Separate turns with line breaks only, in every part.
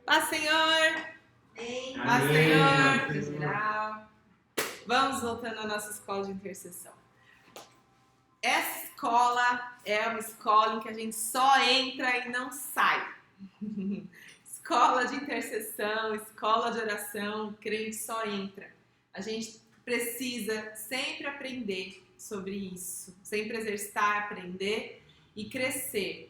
Paz, Senhor!
Amém.
Paz,
Amém.
Senhor!
Amém.
Em geral. Vamos voltando à nossa escola de intercessão. Essa escola é uma escola em que a gente só entra e não sai. Escola de intercessão, escola de oração, o crente só entra. A gente precisa sempre aprender sobre isso, sempre exercitar, aprender e crescer.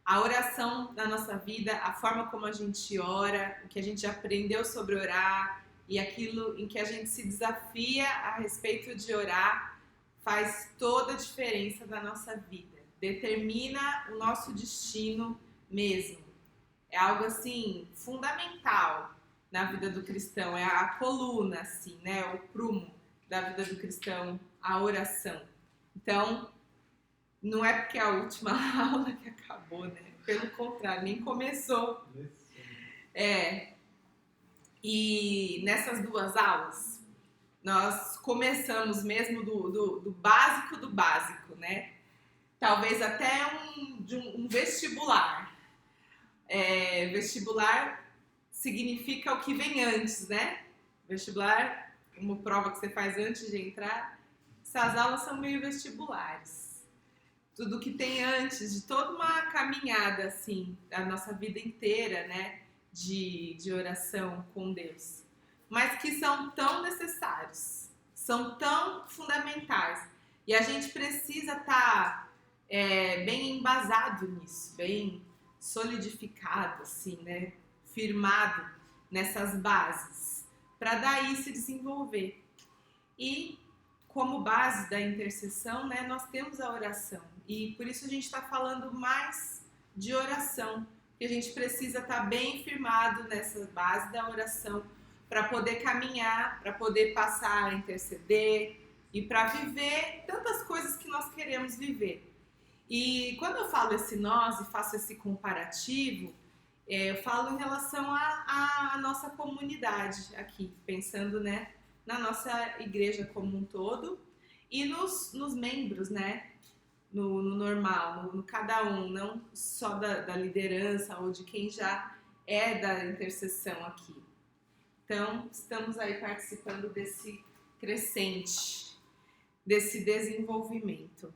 A oração na nossa vida, a forma como a gente ora, o que a gente aprendeu sobre orar e aquilo em que a gente se desafia a respeito de orar, faz toda a diferença na nossa vida. Determina o nosso destino mesmo. É algo assim fundamental na vida do cristão, é a coluna assim, né, o prumo da vida do cristão, a oração. Então, não é porque é a última aula que acabou, né? Pelo contrário, nem começou. E nessas duas aulas, nós começamos mesmo do básico do básico, né? Talvez até um vestibular. Vestibular significa o que vem antes, né? Vestibular, uma prova que você faz antes de entrar. Essas aulas são meio vestibulares. Tudo que tem antes de toda uma caminhada, assim, da nossa vida inteira, né? De oração com Deus. Mas que são tão necessários, são tão fundamentais. E a gente precisa estar bem embasado nisso, bem solidificado, assim, né? Firmado nessas bases, para daí se desenvolver. E como base da intercessão, né, nós temos a oração. E por isso a gente está falando mais de oração, que a gente precisa estar bem firmado nessa base da oração para poder caminhar, para poder passar a interceder e para viver tantas coisas que nós queremos viver. E quando eu falo esse nós e faço esse comparativo, eu falo em relação à nossa comunidade aqui, pensando, né, na nossa igreja como um todo e nos membros, né, no normal, no cada um, não só da liderança ou de quem já é da intercessão aqui. Então, estamos aí participando desse crescente, desse desenvolvimento.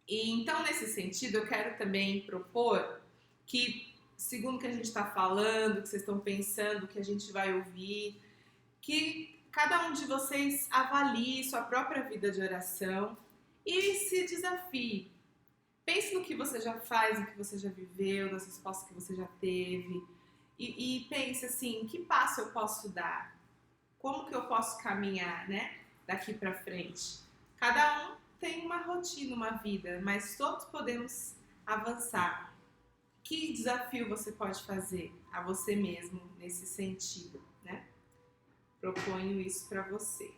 E então, nesse sentido, eu quero também propor que, segundo o que a gente está falando, que vocês estão pensando, que a gente vai ouvir, que cada um de vocês avalie sua própria vida de oração e se desafie. Pense no que você já faz, no que você já viveu, nas respostas que você já teve. E pense assim, que passo eu posso dar? Como que eu posso caminhar, né, daqui para frente? Cada um tem uma rotina, uma vida, mas todos podemos avançar. Que desafio você pode fazer a você mesmo nesse sentido, né? Proponho isso para você.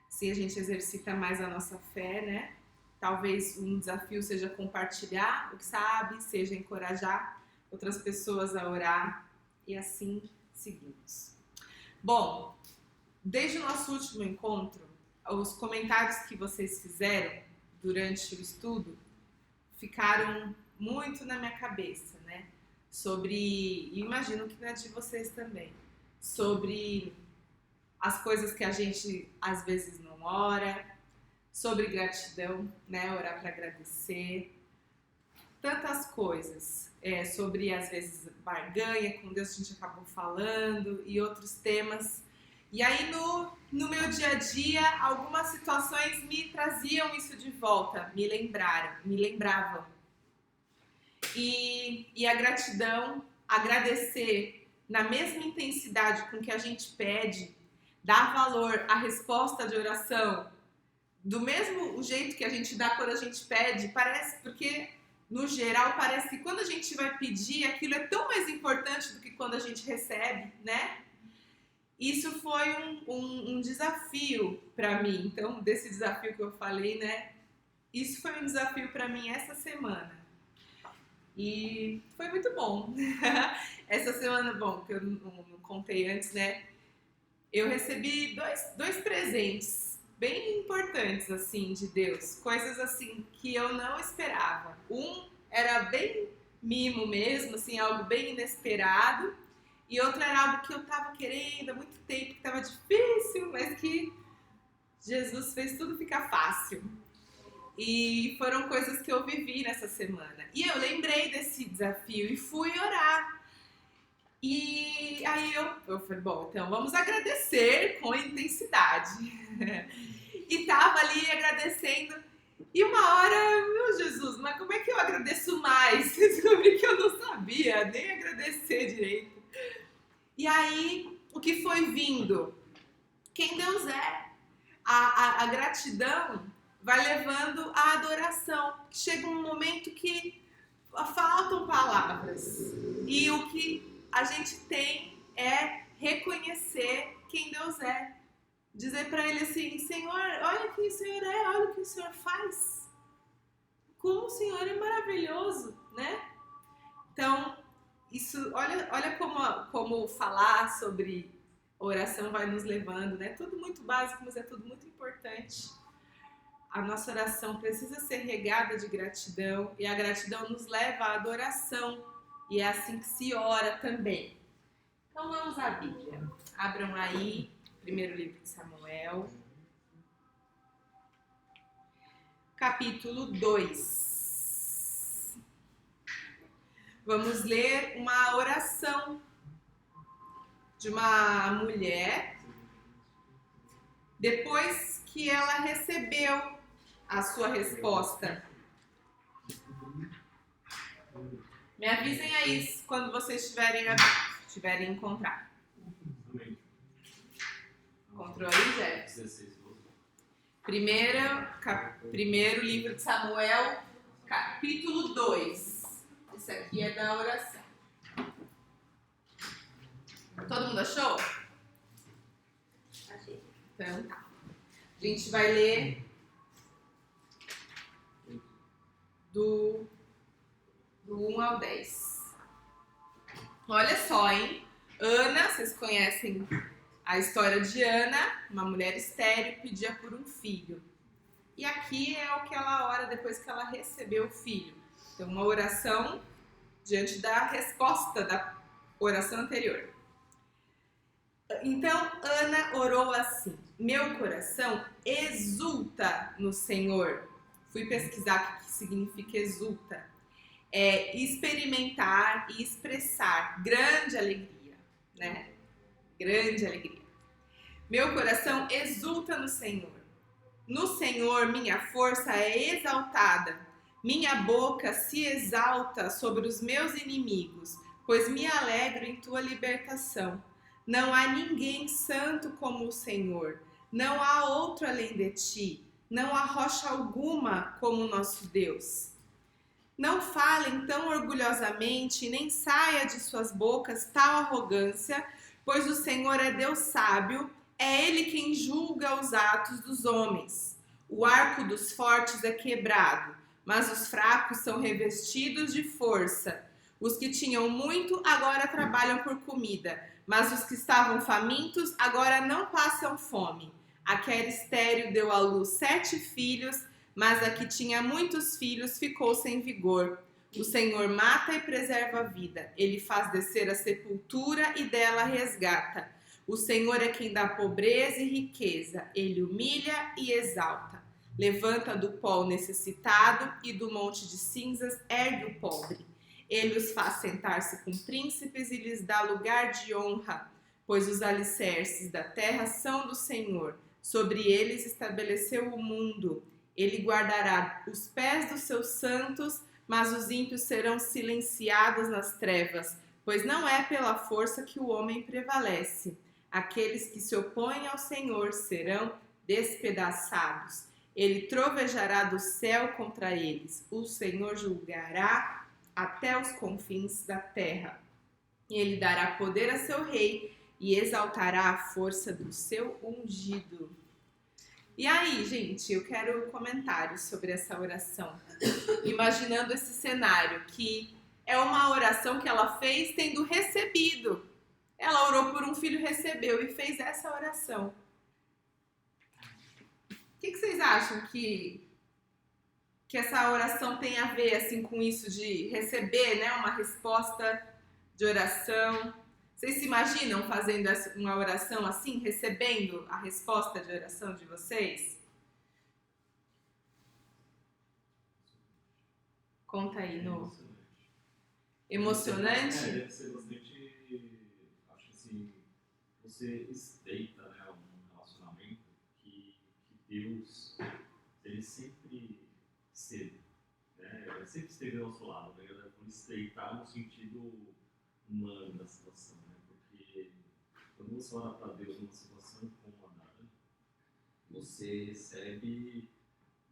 Se a gente exercita mais a nossa fé, né? Talvez um desafio seja compartilhar o que sabe, seja encorajar outras pessoas a orar e assim seguimos. Bom, desde o nosso último encontro, os comentários que vocês fizeram durante o estudo ficaram muito na minha cabeça, né? Sobre, e imagino que na de vocês também, sobre as coisas que a gente às vezes não ora, sobre gratidão, né? Orar para agradecer, tantas coisas, sobre às vezes barganha com Deus, a gente acabou falando, e outros temas. E aí no meu dia a dia, algumas situações me traziam isso de volta, me lembravam. E a gratidão, agradecer na mesma intensidade com que a gente pede, dar valor à resposta de oração, do mesmo jeito que a gente dá quando a gente pede, parece, porque no geral parece que quando a gente vai pedir, aquilo é tão mais importante do que quando a gente recebe, né? Isso foi um desafio para mim. Então, desse desafio que eu falei, né? Isso foi um desafio para mim essa semana. E foi muito bom. Essa semana, bom, que eu não contei antes, né? Eu recebi dois presentes bem importantes, assim, de Deus. Coisas, assim, que eu não esperava. Um era bem mimo mesmo, assim, algo bem inesperado. E outra era algo que eu estava querendo há muito tempo, que estava difícil, mas que Jesus fez tudo ficar fácil. E foram coisas que eu vivi nessa semana. E eu lembrei desse desafio e fui orar. E aí eu falei, bom, então vamos agradecer com intensidade. E tava ali agradecendo. E uma hora, meu Jesus, mas como é que eu agradeço mais? Descobri que eu não sabia nem agradecer direito. E aí, o que foi vindo? Quem Deus é. A gratidão vai levando à adoração. Chega um momento que faltam palavras. E o que a gente tem é reconhecer quem Deus é. Dizer para ele assim, Senhor, olha quem o Senhor é, olha o que o Senhor faz. Como o Senhor é maravilhoso, né? Então, isso, olha como falar sobre oração vai nos levando, né? Tudo muito básico, mas é tudo muito importante. A nossa oração precisa ser regada de gratidão e a gratidão nos leva à adoração e é assim que se ora também. Então vamos à Bíblia. Abram aí, primeiro livro de Samuel, capítulo 2. Vamos ler uma oração de uma mulher depois que ela recebeu a sua resposta. Me avisem aí quando vocês tiverem encontrado. Encontrou aí, Jefferson? Primeiro livro de Samuel, capítulo 2. Esse aqui é da oração. Todo mundo achou? Achei. Então tá. A gente vai ler do 1 ao 10. Olha só, hein? Ana, vocês conhecem a história de Ana, uma mulher estéril, pedia por um filho. E aqui é o que ela ora depois que ela recebeu o filho. Então, uma oração diante da resposta da oração anterior. Então, Ana orou assim: meu coração exulta no Senhor. Fui pesquisar o que significa exulta. É experimentar e expressar grande alegria, né? Grande alegria. Meu coração exulta no Senhor. No Senhor, minha força é exaltada. Minha boca se exalta sobre os meus inimigos, pois me alegro em tua libertação. Não há ninguém santo como o Senhor. Não há outro além de ti. Não há rocha alguma como o nosso Deus. Não falem tão orgulhosamente, nem saia de suas bocas tal arrogância, pois o Senhor é Deus sábio, é Ele quem julga os atos dos homens. O arco dos fortes é quebrado, mas os fracos são revestidos de força. Os que tinham muito agora trabalham por comida, mas os que estavam famintos agora não passam fome. A que era estéril deu à luz 7 filhos, mas a que tinha muitos filhos ficou sem vigor. O Senhor mata e preserva a vida. Ele faz descer a sepultura e dela resgata. O Senhor é quem dá pobreza e riqueza. Ele humilha e exalta. Levanta do pó o necessitado e do monte de cinzas ergue o pobre. Ele os faz sentar-se com príncipes e lhes dá lugar de honra, pois os alicerces da terra são do Senhor. Sobre eles estabeleceu o mundo. Ele guardará os pés dos seus santos, mas os ímpios serão silenciados nas trevas, pois não é pela força que o homem prevalece. Aqueles que se opõem ao Senhor serão despedaçados. Ele trovejará do céu contra eles. O Senhor julgará até os confins da terra. Ele dará poder a seu rei e exaltará a força do seu ungido. E aí, gente, eu quero comentários sobre essa oração. Imaginando esse cenário, que é uma oração que ela fez tendo recebido. Ela orou por um filho, recebeu e fez essa oração. O que vocês acham que que essa oração tem a ver assim com isso de receber, né, uma resposta de oração. Vocês se imaginam fazendo uma oração assim, recebendo a resposta de oração de vocês? Conta aí, no emocionante?
Deve ser bastante, acho que assim, você estreita, né, um relacionamento que Deus, ele sempre esteve, né, ele sempre esteve ao nosso lado, né, por estreitar no sentido humano da situação, né, porque quando você ora para Deus numa situação incômoda, você recebe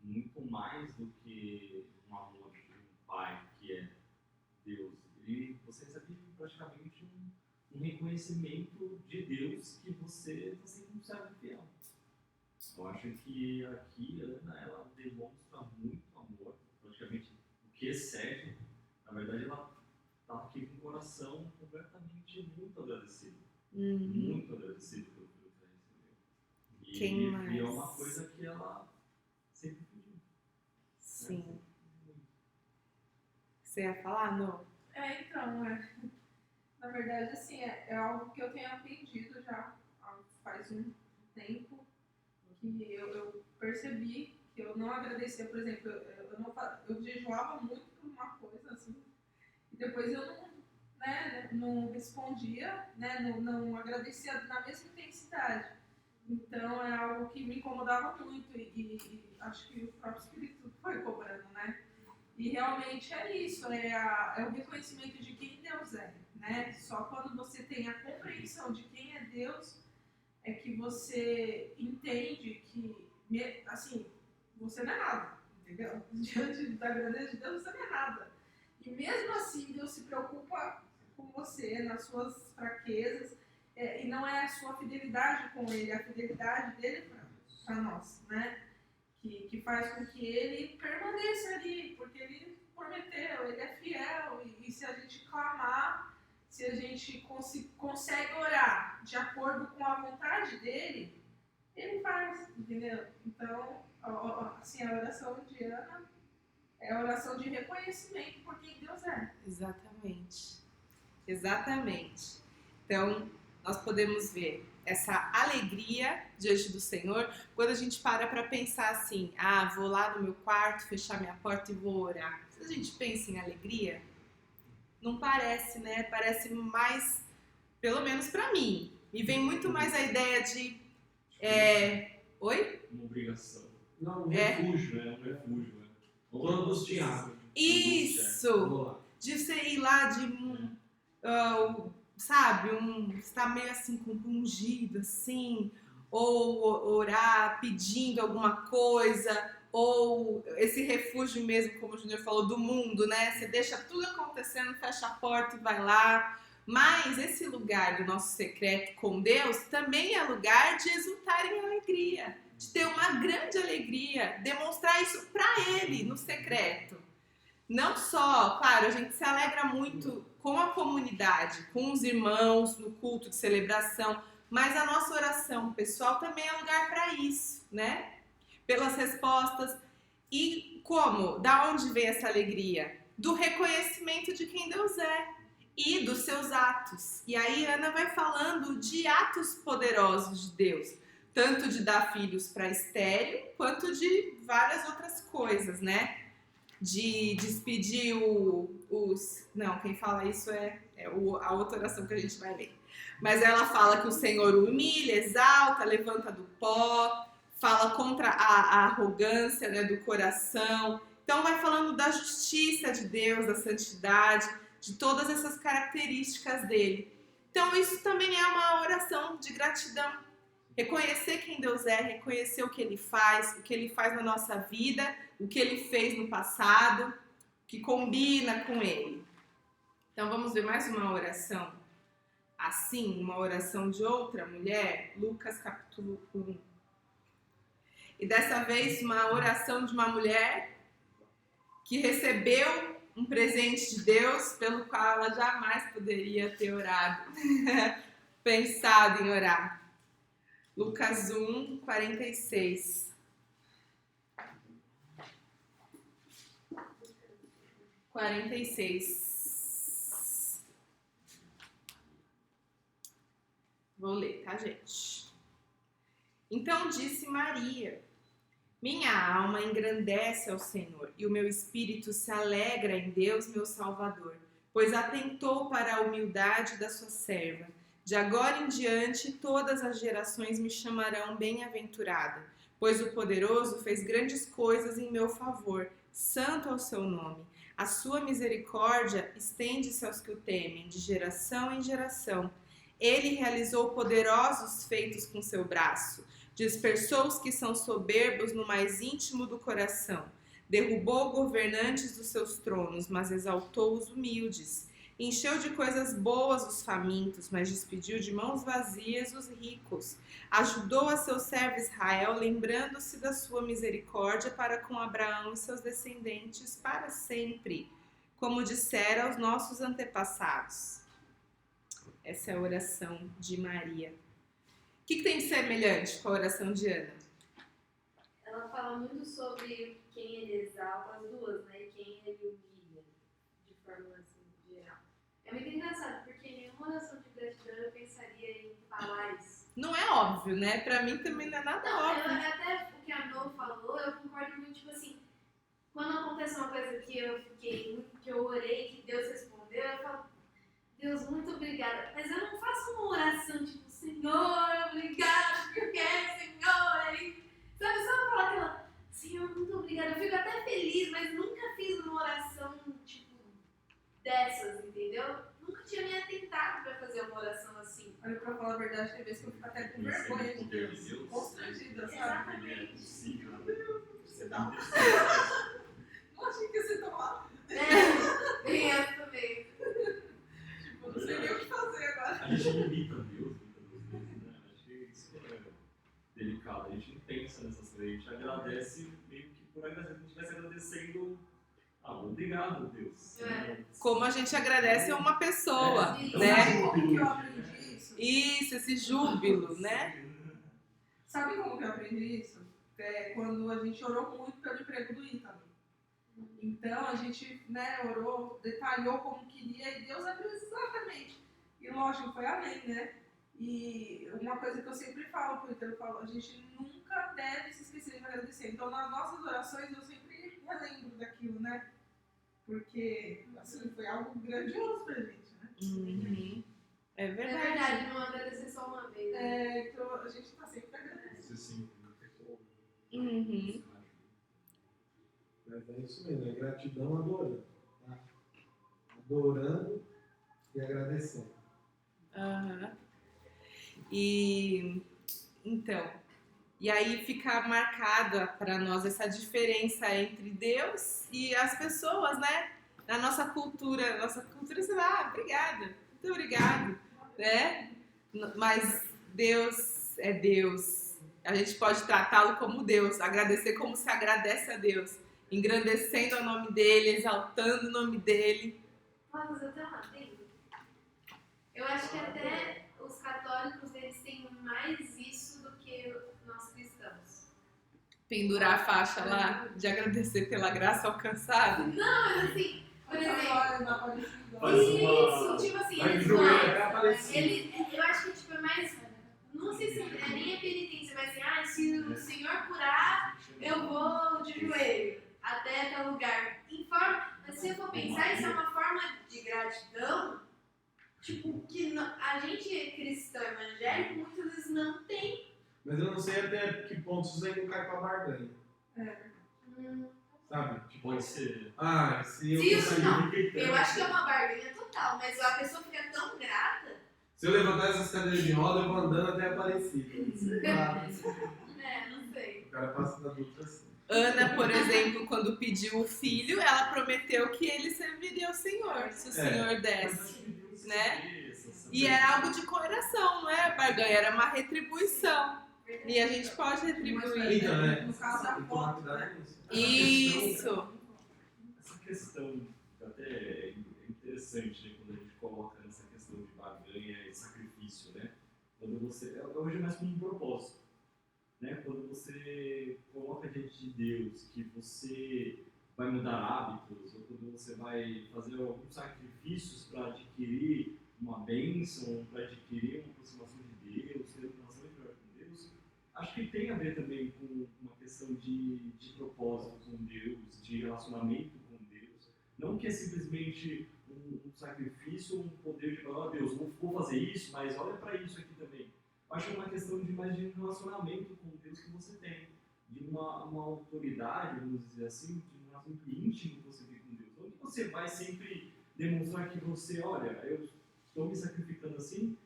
muito mais do que um amor de um pai que é Deus. E você recebe praticamente um reconhecimento de Deus que você não serve fiel. Eu acho que aqui Ana, ela demonstra muito amor, praticamente o que excede. Na verdade, ela está aqui com o coração completamente muito agradecido. Muito agradecido pelo que ela recebeu.
Quem mais?
E é uma coisa que ela sempre pediu.
Sim. Né? Você ia falar, Nô?
Então, na verdade, assim, é algo que eu tenho aprendido já faz um tempo, que eu percebi que eu não agradecia, por exemplo, eu jejuava muito por uma coisa, assim, e depois eu não respondia, né, não agradecia na mesma intensidade. Então, é algo que me incomodava muito e acho que o próprio Espírito foi cobrando, né? E realmente é isso, é o reconhecimento de quem Deus é, né? Só quando você tem a compreensão de quem é Deus é que você entende que, assim, você não é nada, entendeu? Diante da grandeza de Deus, você não é nada. E mesmo assim, Deus se preocupa com você, nas suas fraquezas, e não é a sua fidelidade com Ele, é a fidelidade dele para nós, né? Que faz com que ele permaneça ali, porque ele prometeu, ele é fiel, e se a gente clamar, se a gente consegue orar de acordo com a vontade dele, ele faz, entendeu? Então, assim, a oração de Ana é a oração de reconhecimento por quem Deus é.
Exatamente. Então, nós podemos ver essa alegria diante do Senhor quando a gente para pensar assim, vou lá no meu quarto, fechar minha porta e vou orar. Se a gente pensa em alegria, não parece, né? Parece mais, pelo menos para mim, me vem muito mais a ideia de... Oi?
Uma obrigação.
Não, um refúgio, né? Um refúgio, né? Todo angustiado.
Isso! De você ir lá está meio assim compungido, assim, ou orar pedindo alguma coisa, ou esse refúgio mesmo, como o Júnior falou, do mundo, né? Você deixa tudo acontecendo, fecha a porta e vai lá. Mas esse lugar do nosso secreto com Deus também é lugar de exultar em alegria, de ter uma grande alegria, demonstrar isso para Ele no secreto. Não só, claro, a gente se alegra muito com a comunidade, com os irmãos, no culto de celebração, mas a nossa oração pessoal também é lugar para isso, né? Pelas respostas. E como? Da onde vem essa alegria? Do reconhecimento de quem Deus é e dos seus atos. E aí Ana vai falando de atos poderosos de Deus, tanto de dar filhos para estéril, quanto de várias outras coisas, né? De despedir os... Não, quem fala isso a outra oração que a gente vai ler. Mas ela fala que o Senhor humilha, exalta, levanta do pó, fala contra a arrogância, né, do coração. Então vai falando da justiça de Deus, da santidade, de todas essas características dele. Então isso também é uma oração de gratidão. Reconhecer quem Deus é, reconhecer o que Ele faz na nossa vida, o que Ele fez no passado, que combina com Ele. Então vamos ver mais uma oração assim, uma oração de outra mulher, Lucas capítulo 1. E dessa vez uma oração de uma mulher que recebeu um presente de Deus pelo qual ela jamais poderia ter orado, pensado em orar. Lucas 1, 46. 46. Vou ler, tá, gente? Então disse Maria: minha alma engrandece ao Senhor, e o meu espírito se alegra em Deus, meu Salvador, pois atentou para a humildade da sua serva. De agora em diante, todas as gerações me chamarão bem-aventurada, pois o Poderoso fez grandes coisas em meu favor. Santo é o seu nome. A sua misericórdia estende-se aos que o temem, de geração em geração. Ele realizou poderosos feitos com seu braço. Dispersou os que são soberbos no mais íntimo do coração. Derrubou governantes dos seus tronos, mas exaltou os humildes. Encheu de coisas boas os famintos, mas despediu de mãos vazias os ricos. Ajudou a seu servo Israel, lembrando-se da sua misericórdia para com Abraão e seus descendentes para sempre, como dissera aos nossos antepassados. Essa é a oração de Maria. O que tem de semelhante com a oração de Ana?
Ela fala muito sobre quem ele exalta, as duas, né? E quem ele humilha, de forma assim, geral. É muito engraçado, porque em nenhuma oração de gratidão eu pensaria em falar isso.
Não é óbvio, né? Pra mim também não é nada óbvio.
Até o que a Nô falou, eu concordo muito, tipo assim, quando acontece uma coisa que eu fiquei, que eu orei, que Deus respondeu, eu falo, Deus, muito obrigada. Mas eu não faço uma oração tipo, Senhor, obrigada, porque eu quero, Senhor. Aí, sabe, só falar aquela, Senhor, muito obrigada. Eu fico até feliz, mas nunca fiz uma oração, tipo, dessas, entendeu? Nunca tinha me atentado pra fazer uma oração assim.
Olha, pra falar a verdade, tem vezes que eu fico até com vergonha de Deus. Constrangida, sabe?
Você dá
Não achei que ia ser tão rápido.
Tem essa também.
Tipo, não sei nem o que fazer agora.
A gente imita Deus muitas vezes, né? Acho que isso é delicado. A gente não pensa nessas coisas, a gente agradece meio que por agradecer, a gente estivesse agradecendo. Obrigado, Deus.
Como a gente agradece a uma pessoa,
Sim.
né?
Sabe como que eu aprendi isso?
Isso, esse júbilo, né?
Sabe como que eu aprendi isso? É quando a gente orou muito pelo emprego do Ítalo. Então a gente, né, orou, detalhou como queria e Deus abriu exatamente. E lógico, foi além, né? E uma coisa que eu sempre falo pro Ítalo, eu falo, a gente nunca deve se esquecer de agradecer. Então nas nossas orações eu sempre relembro daquilo, né? Porque, assim, foi algo grandioso pra gente, né?
Uhum. É
É
verdade.
verdade, não agradecer só uma vez. Né?
Então a gente tá sempre agradecendo.
Você sim, não tem como.
Uhum.
Mas é isso mesmo, é gratidão adorando. Tá? Adorando e agradecendo.
Aham. E então, e aí fica marcada para nós essa diferença entre Deus e as pessoas, né? Na nossa cultura você vai, obrigada, muito obrigado, né? Mas Deus é Deus. A gente pode tratá-lo como Deus, agradecer como se agradece a Deus, engrandecendo o nome dele, exaltando o nome dele.
Mas eu tenho uma dúvida. Eu acho que até os católicos eles têm mais isso do que nós cristãos.
Pendurar a faixa lá de agradecer pela graça alcançada.
Mas assim, por exemplo,
Olha, na Aparecida.
Faz uma-
isso, tipo assim,
Vai
eles
joelho,
vão.
é Aparecida.
Eu acho que tipo, é mais. Não sei se é nem a penitência, mas assim, se o Senhor curar, eu vou de joelho até tal lugar. Mas se eu for pensar, isso é uma forma de gratidão, tipo, que a gente é cristão evangélico muitas vezes não tem.
Mas eu não sei até que ponto isso aí não cai pra barganha. Sabe? Tipo,
Pode ser.
se eu
Se isso
conseguir-
não, eu acho que é uma barganha total, mas a pessoa fica tão grata.
Se eu levantar essas cadeiras de roda, eu vou andando até Aparecida.
Não sei.
O cara passa da dúvida assim.
Ana, por exemplo, quando pediu o filho, ela prometeu que ele serviria ao Senhor, se o Senhor desse, né? E era algo de coração, não é barganha, era uma retribuição. E a gente pode retribuir.
Então, né?
No caso da
Tem que tomar
foto,
cuidado
né?
com isso.
Isso.
Essa questão até é interessante, né, quando a gente coloca nessa questão de barganha e sacrifício, né? Quando você, eu vejo mais como um propósito, né? Quando você coloca diante de Deus que você vai mudar hábitos, ou quando você vai fazer alguns sacrifícios para adquirir uma bênção, para adquirir uma aproximação de Deus, ter uma relação melhor com Deus, acho que tem a ver também com uma questão de propósito com Deus, de relacionamento com Deus. Não que é simplesmente um sacrifício, um poder de falar, Deus, vou fazer isso, mas olha para isso aqui também. Acho que é uma questão de mais de um relacionamento com Deus que você tem, de uma autoridade, vamos dizer assim, de um relacionamento íntimo que você tem com Deus. Não que você vai sempre demonstrar que você, olha, eu estou me sacrificando assim,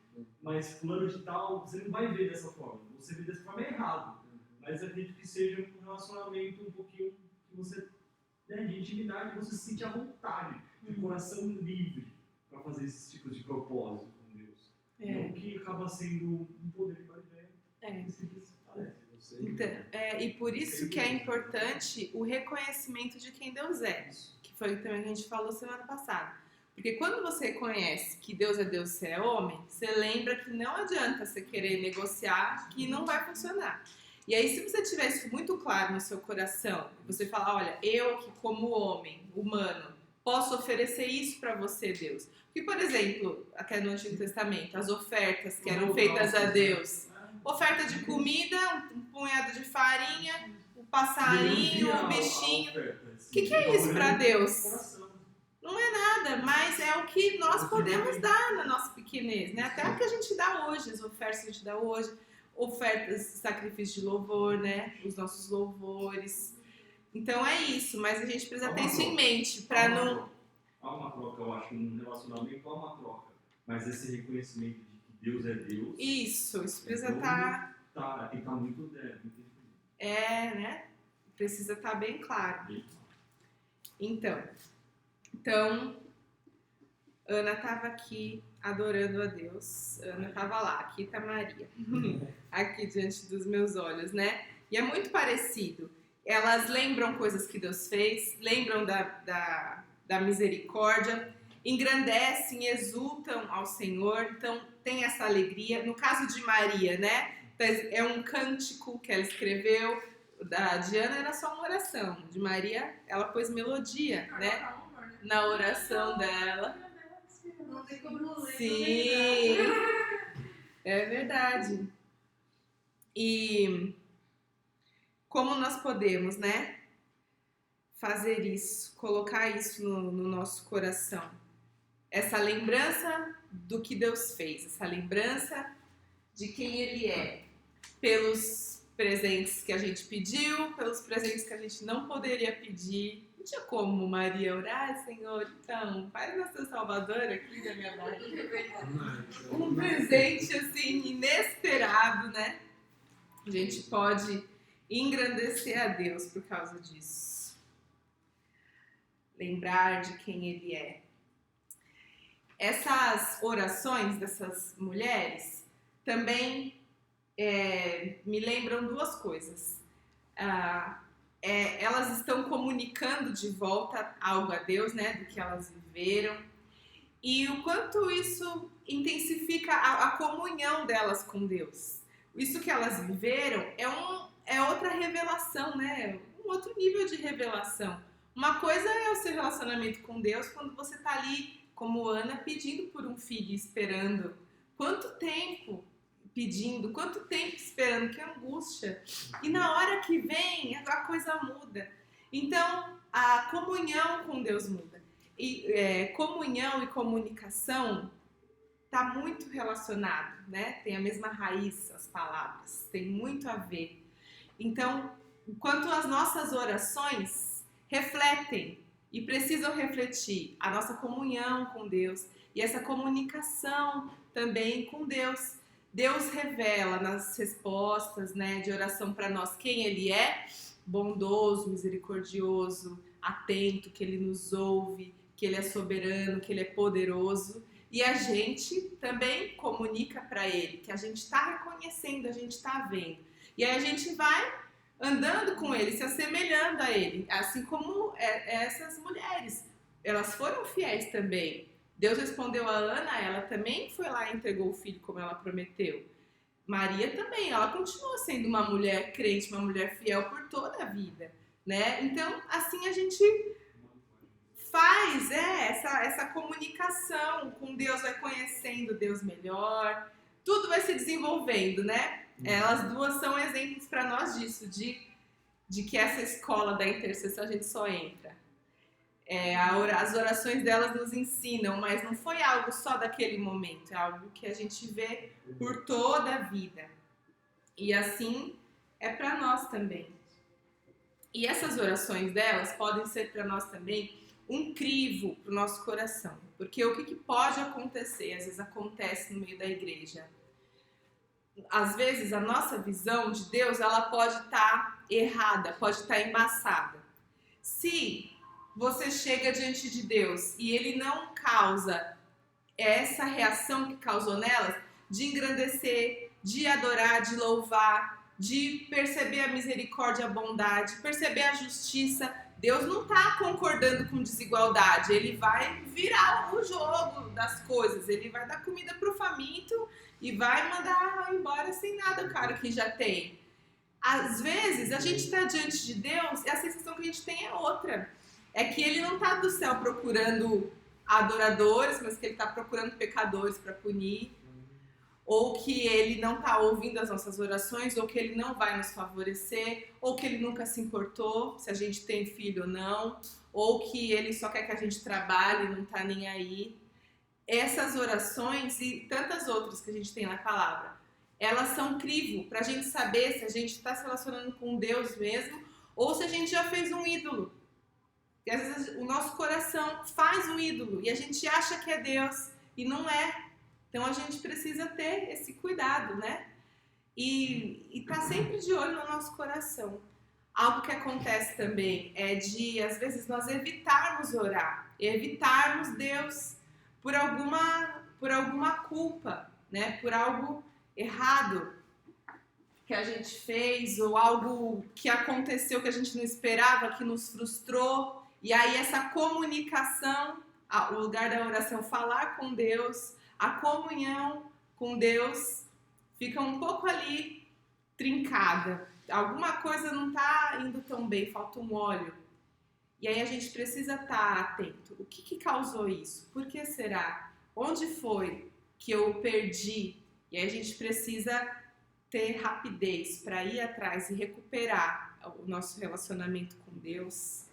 mas fulano de tal, você não vai ver dessa forma. Você vê dessa forma errado. Mas acredito que seja um relacionamento um pouquinho que você, né, de intimidade, você se sente à vontade, de coração livre para fazer esses tipos de propósito com Deus. Não que acaba sendo um poder de qualidade.
Então, e por isso que é importante o reconhecimento de quem Deus é, que foi também que a gente falou semana passada. Porque quando você reconhece que Deus é Deus, você é homem, você lembra que não adianta você querer negociar, que não vai funcionar. E aí, se você tiver isso muito claro no seu coração, você falar, olha, eu que como homem, humano, posso oferecer isso para você, Deus. Porque, por exemplo, até no Antigo Testamento, as ofertas que eram feitas a Deus, oferta de comida, um punhado de farinha, um passarinho, um bichinho. O que é isso para Deus? Não é nada, mas é o que nós podemos dar na nossa pequenez, né? Até o que a gente dá hoje, as ofertas que a gente dá hoje, ofertas, sacrifício de louvor, né? Os nossos louvores. Então é isso, mas a gente precisa ter isso em mente para não...
Há uma troca, eu acho, num relacionamento há uma troca, mas esse reconhecimento de que Deus é Deus... Isso precisa estar... Tem que estar muito dentro.
Né? Precisa estar bem claro. Então, Ana estava aqui adorando a Deus. Ana estava lá, aqui está Maria, aqui diante dos meus olhos, né? E é muito parecido. Elas lembram coisas que Deus fez, lembram da misericórdia, engrandecem, exultam ao Senhor, então tem essa alegria. No caso de Maria, né? É um cântico que ela escreveu. Da Diana era só uma oração. De Maria, ela pôs melodia, né? Na oração dela.
Não tem como ler.
Sim, é verdade. E como nós podemos, né, fazer isso, colocar isso no nosso coração? Essa lembrança do que Deus fez, essa lembrança de quem Ele é, pelos presentes que a gente pediu, pelos presentes que a gente não poderia pedir. Não tinha como Maria orar, Senhor, então, faz nossa Salvadora aqui da minha barriga. Um presente, assim, inesperado, né? A gente pode engrandecer a Deus por causa disso. Lembrar de quem Ele é. Essas orações dessas mulheres também me lembram duas coisas. Elas estão comunicando de volta algo a Deus, né, do que elas viveram, e o quanto isso intensifica a comunhão delas com Deus. Isso que elas viveram é outra revelação, né, um outro nível de revelação. Uma coisa é o seu relacionamento com Deus quando você está ali, como Ana, pedindo por um filho, esperando. Quanto tempo pedindo, quanto tempo esperando, que angústia. E na hora que vem, a coisa muda. Então, a comunhão com Deus muda. E comunhão e comunicação está muito relacionado, né? Tem a mesma raiz, as palavras, tem muito a ver. Então, enquanto as nossas orações refletem e precisam refletir a nossa comunhão com Deus e essa comunicação também com Deus. Deus revela nas respostas, né, de oração para nós quem Ele é, bondoso, misericordioso, atento, que Ele nos ouve, que Ele é soberano, que Ele é poderoso. E a gente também comunica para Ele, que a gente está reconhecendo, a gente está vendo. E aí a gente vai andando com Ele, se assemelhando a Ele, assim como essas mulheres. Elas foram fiéis também. Deus respondeu a Ana, ela também foi lá e entregou o filho como ela prometeu. Maria também, ela continua sendo uma mulher crente, uma mulher fiel por toda a vida. né? Então, assim a gente faz essa comunicação com Deus, vai conhecendo Deus melhor, tudo vai se desenvolvendo, né? Elas duas são exemplos para nós disso, de que essa escola da intercessão a gente só entra. As orações delas nos ensinam, mas não foi algo só daquele momento, é algo que a gente vê por toda a vida. E assim é para nós também. E essas orações delas podem ser para nós também um crivo para o nosso coração. Porque o que pode acontecer? Às vezes acontece no meio da igreja. Às vezes a nossa visão de Deus, ela pode estar errada, pode estar embaçada. Se você chega diante de Deus e Ele não causa essa reação que causou nelas, de engrandecer, de adorar, de louvar, de perceber a misericórdia, a bondade, perceber a justiça, Deus não está concordando com desigualdade, Ele vai virar o jogo das coisas, Ele vai dar comida para o faminto e vai mandar embora sem nada o cara que já tem. Às vezes, a gente está diante de Deus e a sensação que a gente tem é outra. É que Ele não está do céu procurando adoradores, mas que Ele está procurando pecadores para punir. Ou que Ele não está ouvindo as nossas orações, ou que Ele não vai nos favorecer, ou que Ele nunca se importou se a gente tem filho ou não, ou que Ele só quer que a gente trabalhe e não está nem aí. Essas orações e tantas outras que a gente tem na palavra, elas são crivo para a gente saber se a gente está se relacionando com Deus mesmo ou se a gente já fez um ídolo. E às vezes o nosso coração faz um ídolo e a gente acha que é Deus e não é. Então a gente precisa ter esse cuidado, né? E tá sempre de olho no nosso coração. Algo que acontece também é de, às vezes, nós evitarmos orar, evitarmos Deus por alguma culpa, né? Por algo errado que a gente fez ou algo que aconteceu que a gente não esperava, que nos frustrou. E aí essa comunicação, o lugar da oração, falar com Deus, a comunhão com Deus fica um pouco ali trincada. Alguma coisa não está indo tão bem, falta um óleo. E aí a gente precisa estar atento. O que causou isso? Por que será? Onde foi que eu perdi? E aí a gente precisa ter rapidez para ir atrás e recuperar o nosso relacionamento com Deus,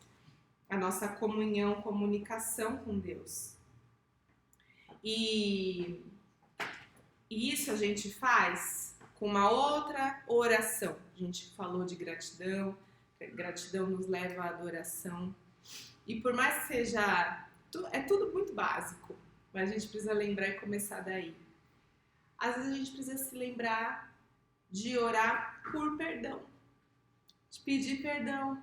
a nossa comunicação com Deus. E isso a gente faz com uma outra oração. A gente falou de gratidão, gratidão nos leva à adoração. E por mais que seja, é tudo muito básico, mas a gente precisa lembrar e começar daí. Às vezes a gente precisa se lembrar de orar por perdão, de pedir perdão.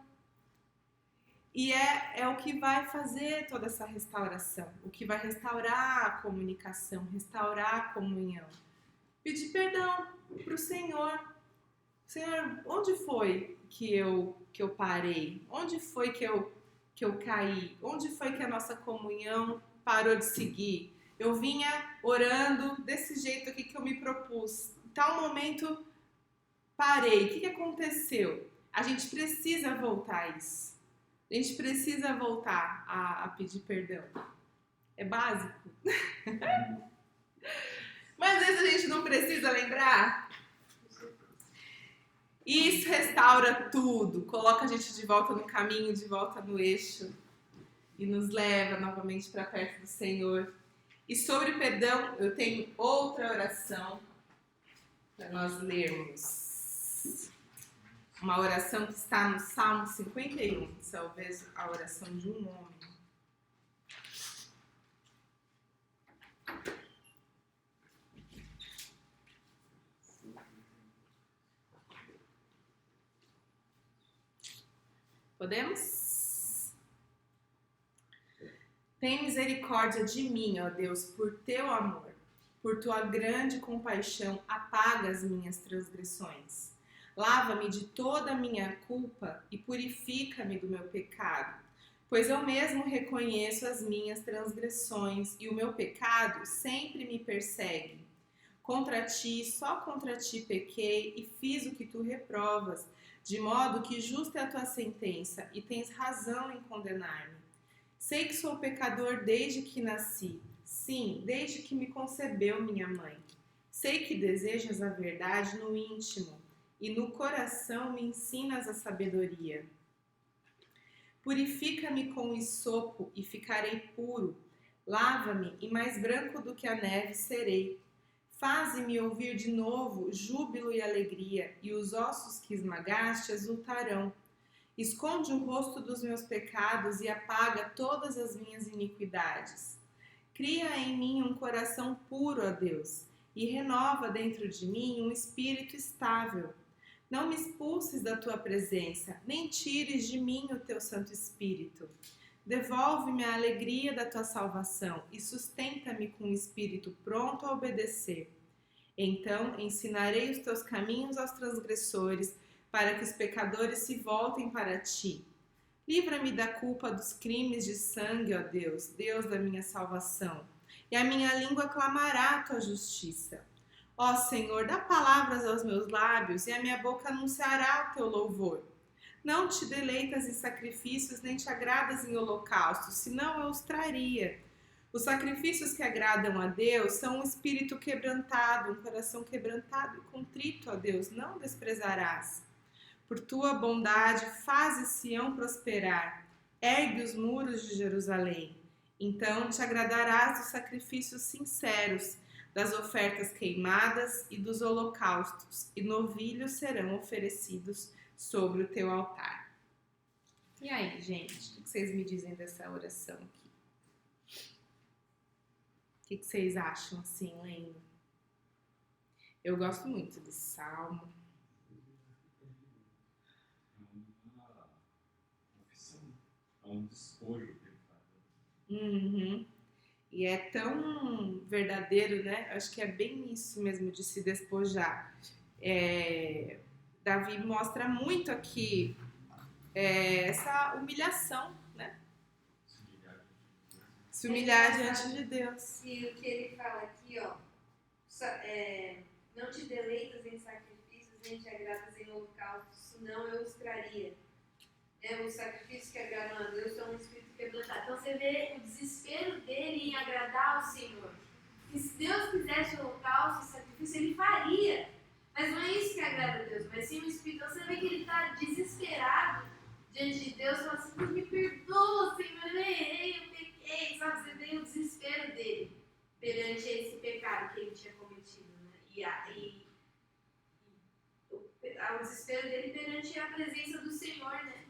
E é o que vai fazer toda essa restauração, o que vai restaurar a comunicação, restaurar a comunhão. Pedir perdão para o Senhor. Senhor, onde foi que eu parei? Onde foi que eu caí? Onde foi que a nossa comunhão parou de seguir? Eu vinha orando desse jeito aqui que eu me propus. Em tal momento, parei. O que aconteceu? A gente precisa voltar a isso. A gente precisa voltar a pedir perdão. É básico. Mas às vezes a gente não precisa lembrar. Isso restaura tudo. Coloca a gente de volta no caminho, de volta no eixo. E nos leva novamente para perto do Senhor. E sobre perdão, eu tenho outra oração para nós lermos. Uma oração que está no Salmo 51, talvez a oração de um homem. Podemos? Tem misericórdia de mim, ó Deus, por teu amor. Por tua grande compaixão, apaga as minhas transgressões. Lava-me de toda a minha culpa e purifica-me do meu pecado, pois eu mesmo reconheço as minhas transgressões e o meu pecado sempre me só contra ti pequei e fiz o que tu reprovas. de modo que justa é a tua sentença e tens razão em condenar-me. Sei que sou pecador desde que nasci, sim, desde que me concebeu minha mãe. Sei que desejas a verdade no íntimo e no coração me ensinas a sabedoria. Purifica-me com hisopo e ficarei puro. Lava-me e mais branco do que a neve serei. Faze-me ouvir de novo júbilo e alegria, e os ossos que esmagaste exultarão. Esconde o rosto dos meus pecados e apaga todas as minhas iniquidades. Cria em mim um coração puro, ó Deus, e renova dentro de mim um espírito estável. Não me expulses da tua presença, nem tires de mim o teu Santo Espírito. Devolve-me a alegria da tua salvação e sustenta-me com um espírito pronto a obedecer. Então ensinarei os teus caminhos aos transgressores, para que os pecadores se voltem para ti. Livra-me da culpa dos crimes de sangue, ó Deus, Deus da minha salvação, e a minha língua clamará a tua justiça. Ó Senhor, dá palavras aos meus lábios, e a minha boca anunciará o teu louvor. Não te deleitas em sacrifícios, nem te agradas em holocaustos, senão eu os traria. Os sacrifícios que agradam a Deus são um espírito quebrantado, um coração quebrantado e contrito, ó Deus, não desprezarás. Por tua bondade, faze Sião prosperar, ergue os muros de Jerusalém. Então te agradarás dos sacrifícios sinceros, das ofertas queimadas e dos holocaustos, e novilhos serão oferecidos sobre o teu altar. E aí, gente, o que vocês me dizem dessa oração aqui? O que vocês acham assim, lendo? Eu gosto muito desse salmo.
É um despojo que ele faz.
Uhum. E é tão verdadeiro, né? Acho que é bem isso mesmo de se despojar. Davi mostra muito aqui essa humilhação, né? Se humilhar diante de Deus.
E o que ele fala aqui, ó, não te deleitas em sacrifícios, nem te agradas em holocaustos, senão eu os traria. Os sacrifícios que agradam a Deus são um espírito quebrantado. Então você vê o desespero dele em agradar ao Senhor. E se Deus quisesse o holocausto, o sacrifício, ele faria. Mas não é isso que agrada a Deus, mas sim o espírito. Então você vê que ele está desesperado diante de Deus, falando assim: me perdoa, Senhor, eu errei, eu pequei. Sabe, você vê o desespero dele perante esse pecado que ele tinha cometido, né? O desespero dele perante a presença do Senhor, né?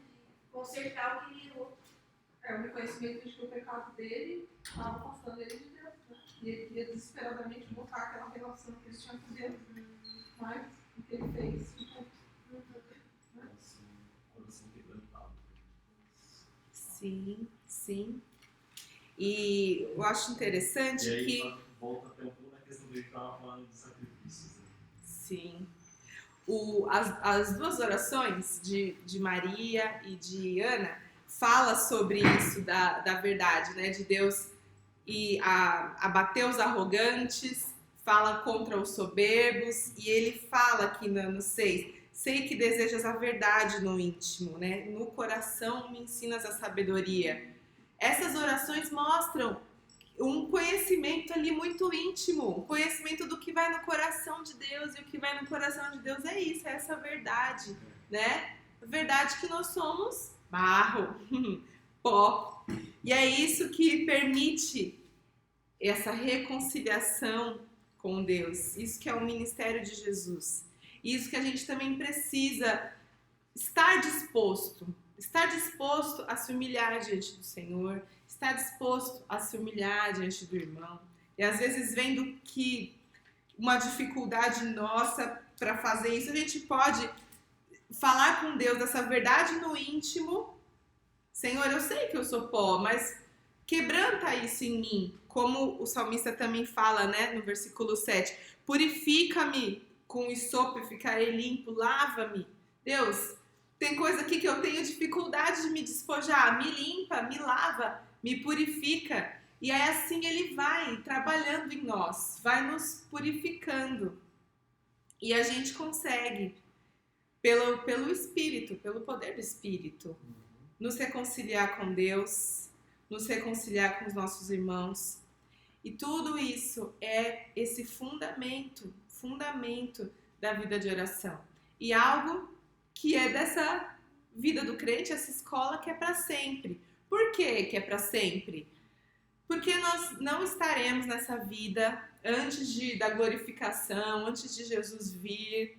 Consertar o que ele errou.
O reconhecimento de que o pecado dele estava afastando ele de Deus. Né? E ele queria desesperadamente voltar àquela relação que eles tinham com Deus. Mas o que ele fez?
Coração quebrantado.
Sim, sim. E eu acho interessante
e aí,
que...
volta até um pouco na questão que ele estava falando de sacrifícios. Né?
Sim. As duas orações de Maria e de Ana fala sobre isso da verdade, né? De Deus e abater os arrogantes, fala contra os soberbos, e ele fala aqui no 6, sei que desejas a verdade no íntimo, né? No coração me ensinas a sabedoria. Essas orações mostram um conhecimento ali muito íntimo, um conhecimento do que vai no coração de Deus, e o que vai no coração de Deus é isso, é essa verdade, né? A verdade que nós somos barro, pó, e é isso que permite essa reconciliação com Deus, isso que é o ministério de Jesus, isso que a gente também precisa estar disposto a se humilhar diante do Senhor, estar disposto a se humilhar diante do irmão. E às vezes vendo que uma dificuldade nossa para fazer isso, a gente pode falar com Deus dessa verdade no íntimo. Senhor, eu sei que eu sou pó, mas quebranta isso em mim. Como o salmista também fala, né, no versículo 7. Purifica-me com hisopo e ficarei limpo, lava-me. Deus, tem coisa aqui que eu tenho dificuldade de me despojar. Me limpa, me lava, me purifica. E aí assim ele vai trabalhando em nós, vai nos purificando. E a gente consegue pelo Espírito, pelo poder do Espírito. Nos reconciliar com Deus, nos reconciliar com os nossos irmãos. E tudo isso é esse fundamento da vida de oração. E algo que é dessa vida do crente, essa escola que é para sempre. Por que é para sempre? Porque nós não estaremos nessa vida antes da glorificação, antes de Jesus vir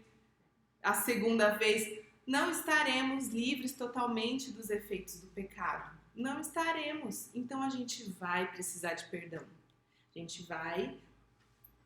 a segunda vez. Não estaremos livres totalmente dos efeitos do pecado. Não estaremos. Então a gente vai precisar de perdão. A gente vai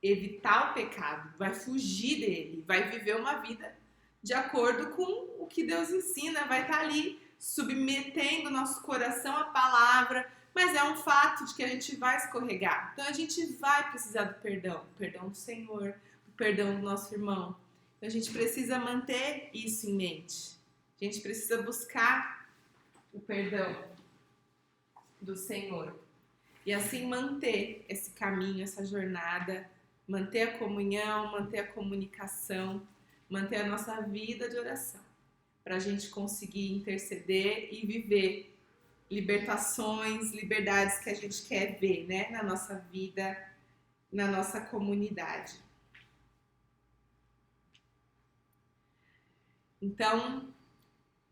evitar o pecado, vai fugir dele, vai viver uma vida de acordo com o que Deus ensina, vai estar ali submetendo nosso coração à palavra, mas é um fato de que a gente vai escorregar. Então a gente vai precisar do perdão do Senhor, do perdão do nosso irmão. Então a gente precisa manter isso em mente. A gente precisa buscar o perdão do Senhor. E assim manter esse caminho, essa jornada, manter a comunhão, manter a comunicação, manter a nossa vida de oração, para a gente conseguir interceder e viver libertações, liberdades que a gente quer ver, né, na nossa vida, na nossa comunidade. Então,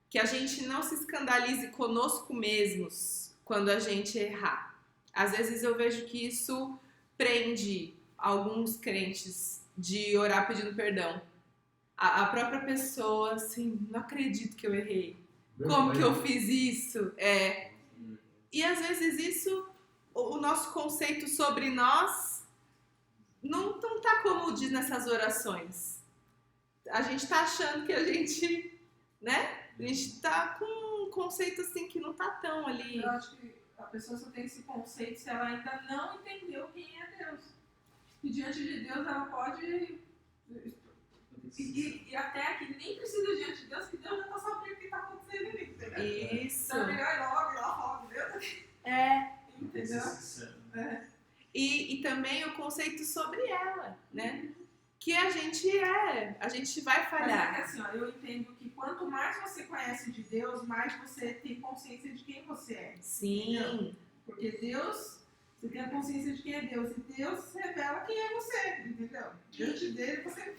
que a gente não se escandalize conosco mesmos quando a gente errar. Às vezes eu vejo que isso prende alguns crentes de orar pedindo perdão. A própria pessoa, assim, não acredito que eu errei. Como que eu fiz isso? E às vezes isso, o nosso conceito sobre nós não tá como diz nessas orações. A gente tá achando que a gente, né? A gente tá com um conceito assim que não tá tão ali.
Eu acho que a pessoa só tem esse conceito se ela ainda não entendeu quem é Deus. E diante de Deus ela pode... E até aqui nem precisa diante de Deus, que Deus já tá sabendo o que tá acontecendo ali, entendeu?
Isso.
Então é melhor ir logo e lá falar com Deus. Entendeu?
E também o conceito sobre ela, né? Que a gente vai falhar.
Mas é que assim, ó, eu entendo que quanto mais você conhece de Deus, mais você tem consciência de quem você é.
Sim.
Entendeu? Porque Deus, você tem a consciência de quem é Deus, e Deus revela quem é você, entendeu? Diante dele você...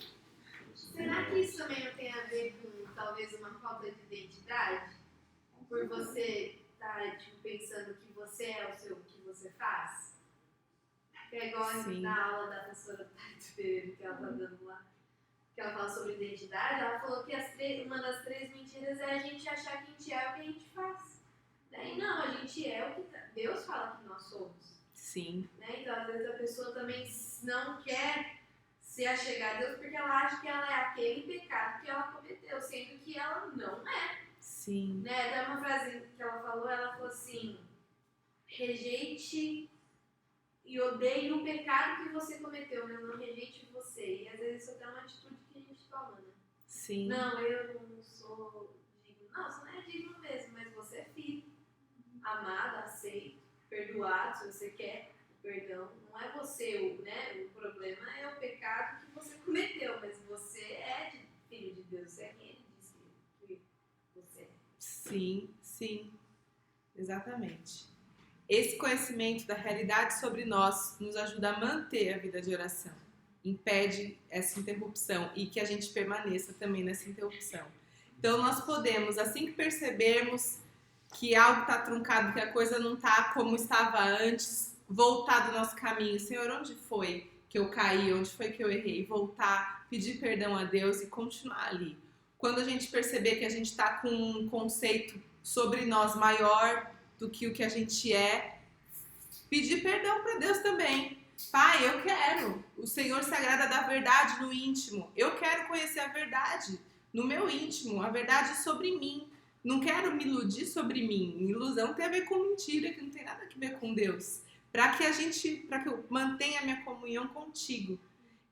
Será que isso também não tem a ver com talvez uma falta de identidade? Por você estar pensando que você é o que você faz? Que é igual
Sim.
na aula da professora Tati Pereira que ela tá dando lá, que ela fala sobre identidade. Ela falou que uma das 3 mentiras é a gente achar que a gente é o que a gente faz. Né? E não, a gente é o que Deus fala que nós somos.
Sim.
Né? Então, às vezes, a pessoa também não quer se achegar a Deus porque ela acha que ela é aquele pecado que ela cometeu, sendo que ela não é.
Sim.
Né? Tem uma frase que ela falou assim: rejeite e odeie o pecado que você cometeu, mas não rejeite você. E às vezes isso é uma atitude que a gente toma, né?
Sim.
Não, eu não sou digno. Não, você não é digno mesmo, mas você é filho, amado, aceito, perdoado, se você quer o perdão. Não é você, né? O problema é o pecado que você cometeu, mas você é filho de Deus, você é quem ele disse que você é.
Sim. Exatamente. Esse conhecimento da realidade sobre nós nos ajuda a manter a vida de oração. Impede essa interrupção e que a gente permaneça também nessa interrupção. Então nós podemos, assim que percebermos que algo está truncado, que a coisa não está como estava antes, voltar do nosso caminho. Senhor, onde foi que eu caí? Onde foi que eu errei? Voltar, pedir perdão a Deus e continuar ali. Quando a gente perceber que a gente está com um conceito sobre nós maior do que o que a gente é, pedir perdão para Deus também. Pai, eu quero. O Senhor se agrada da verdade no íntimo. Eu quero conhecer a verdade no meu íntimo, a verdade sobre mim. Não quero me iludir sobre mim. Ilusão tem a ver com mentira, que não tem nada a ver com Deus. Para que eu mantenha a minha comunhão contigo.